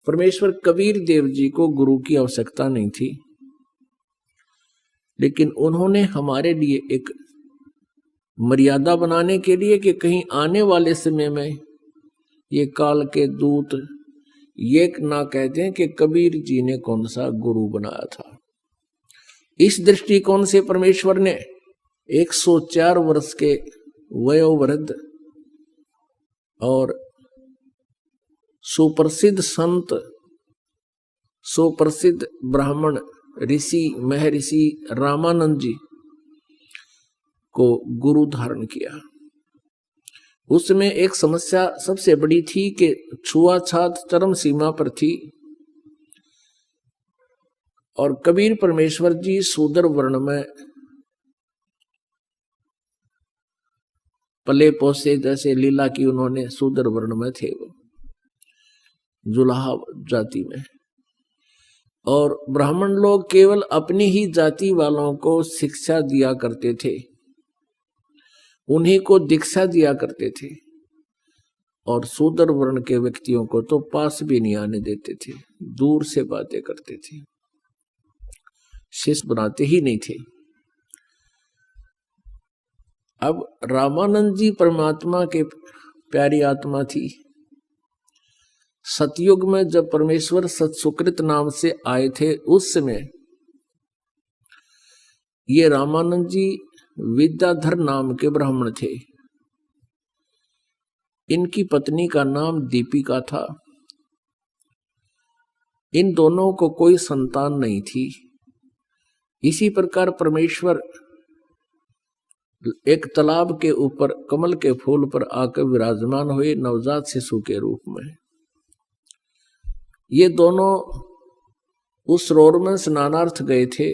परमेश्वर कबीर देव जी को गुरु की आवश्यकता नहीं थी, लेकिन उन्होंने हमारे लिए एक मर्यादा बनाने के लिए कि कहीं आने वाले समय में ये काल के दूत ये ना कहते हैं कि कबीर जी ने कौन सा गुरु बनाया था। इस दृष्टिकोण से परमेश्वर ने 104 वर्ष के वयोवृद्ध और सुप्रसिद्ध संत, सुप्रसिद्ध ब्राह्मण ऋषि महर्षि रामानंद जी को गुरु धारण किया। उसमें एक समस्या सबसे बड़ी थी कि छुआछात चरम सीमा पर थी और कबीर परमेश्वर जी शूद्र वर्ण में पले पोसे, जैसे लीला की उन्होंने शूद्र वर्ण में थे, वो जुलाहा जाति में, और ब्राह्मण लोग केवल अपनी ही जाति वालों को शिक्षा दिया करते थे, उन्हीं को दीक्षा दिया करते थे, और शूद्र वर्ण के व्यक्तियों को तो पास भी नहीं आने देते थे, दूर से बातें करते थे, शिष्य बनाते ही नहीं थे। अब रामानंद जी परमात्मा के प्यारी आत्मा थी। सतयुग में जब परमेश्वर सत्सुकृत नाम से आए थे, उस समय ये रामानंद जी विद्याधर नाम के ब्राह्मण थे। इनकी पत्नी का नाम दीपिका था। इन दोनों को कोई संतान नहीं थी। इसी प्रकार परमेश्वर एक तालाब के ऊपर कमल के फूल पर आकर विराजमान हुए नवजात शिशु के रूप में। ये दोनों उस सरोवर में स्नानार्थ गए थे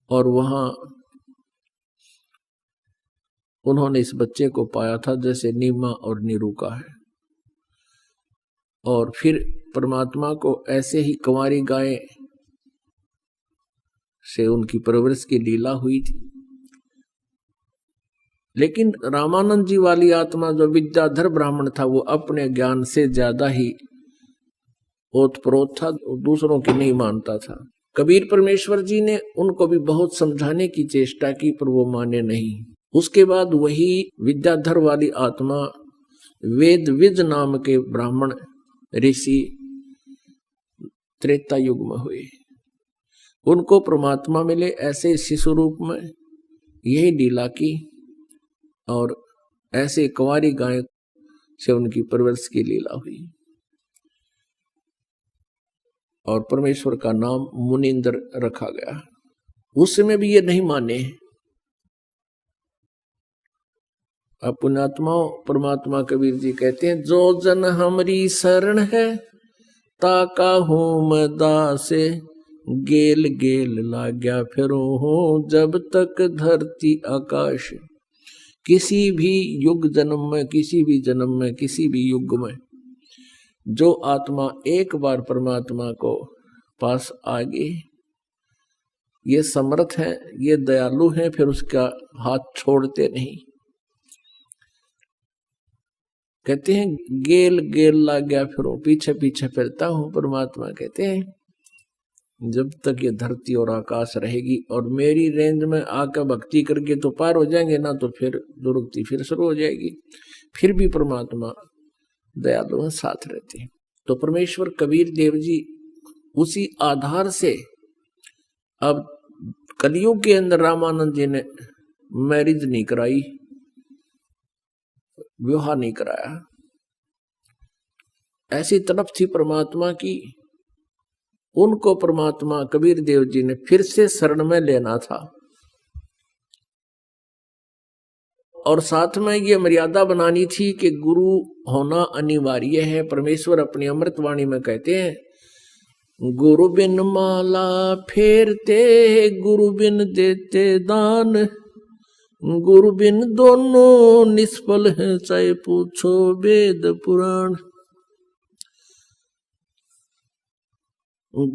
और वहां उन्होंने इस बच्चे को पाया था, जैसे नीमा और नीरू का है। और फिर परमात्मा को ऐसे ही कुंवारी गाय से उनकी परवरिश की लीला हुई थी। लेकिन रामानंद जी वाली आत्मा जो विद्याधर ब्राह्मण था, वो अपने ज्ञान से ज्यादा ही ओतप्रोत था, दूसरों की नहीं मानता था। कबीर परमेश्वर जी ने उनको भी बहुत समझाने की चेष्टा की, पर वो माने नहीं। उसके बाद वही विद्याधर वाली आत्मा वेद विज नाम के ब्राह्मण ऋषि त्रेता युग में हुए। उनको परमात्मा मिले ऐसे शिशु रूप में, यही लीला की, और ऐसे कुंवारी गाय से उनकी परवरिश की लीला हुई। और परमेश्वर का नाम मुनिंद्र रखा गया। उस समय भी ये नहीं माने। अब पुण्यात्माओं, परमात्मा कबीर जी कहते हैं, जो जन हमारी शरण है ताका हूं मैं दासे, गेल गेल लाग्या फिरो हूं जब तक धरती आकाश। किसी भी युग जन्म में, किसी भी जन्म में, किसी भी युग में जो आत्मा एक बार परमात्मा को पास आ गई, ये समर्थ है, ये दयालु है, फिर उसका हाथ छोड़ते नहीं। कहते हैं गेल गेल लाग गया फिरो, पीछे पीछे फिरता हूं। परमात्मा कहते हैं जब तक ये धरती और आकाश रहेगी और मेरी रेंज में आकर भक्ति करके तो पार हो जाएंगे, ना तो फिर दुर्गति फिर शुरू हो जाएगी। फिर भी परमात्मा दयालु हैं, साथ रहते हैं। तो परमेश्वर कबीर देव जी उसी आधार से अब कलयुग के अंदर रामानंद जी ने मैरिज नहीं कराई, विवाह नहीं कराया। ऐसी तरफ थी परमात्मा की, उनको परमात्मा कबीर देव जी ने फिर से शरण में लेना था। और साथ में ये मर्यादा बनानी थी कि गुरु होना अनिवार्य है। परमेश्वर अपनी अमृतवाणी में कहते हैं, गुरु बिन माला फेरते, गुरु बिन देते दान, गुरु बिन दोनों निष्फल हैं, चाहे पूछो वेद पुराण।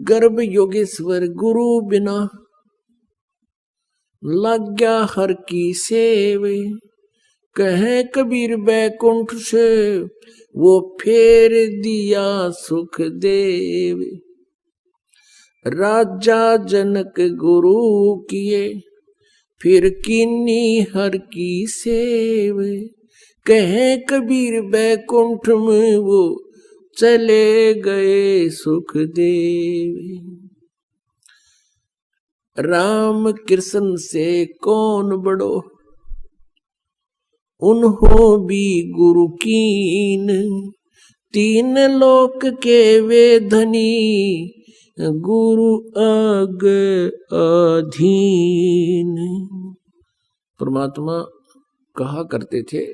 गर्भ योगेश्वर गुरु बिना, लाग्या हर की सेवे, कहे कबीर बैकुंठ से वो फेर दिया सुख देव। राजा जनक गुरु किए फिर कीनी हर की सेव। कहे कबीर बैकुंठ में वो चले गए सुख देव। राम कृष्ण से कौन बड़ो उन्हों भी गुरु कीन। तीन लोक के वे धनी गुरु आगे अधीन। परमात्मा कहा करते थे,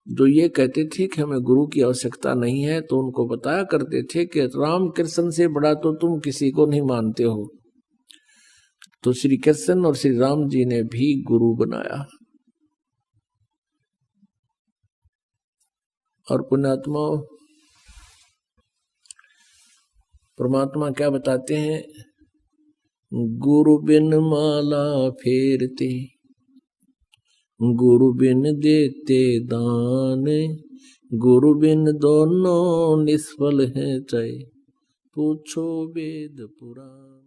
जो ये कहते थे कि हमें गुरु की आवश्यकता नहीं है, तो उनको बताया करते थे कि राम कृष्ण से बड़ा तो तुम किसी को नहीं मानते हो। तो श्री कृष्ण और श्री राम जी ने भी गुरु बनाया। और पुण्यात्मा परमात्मा क्या बताते हैं, गुरु बिन माला फेरते, गुरु बिन देते दान, गुरु बिन दोनों निष्फल हैं चाहे पूछो वेद पुराण।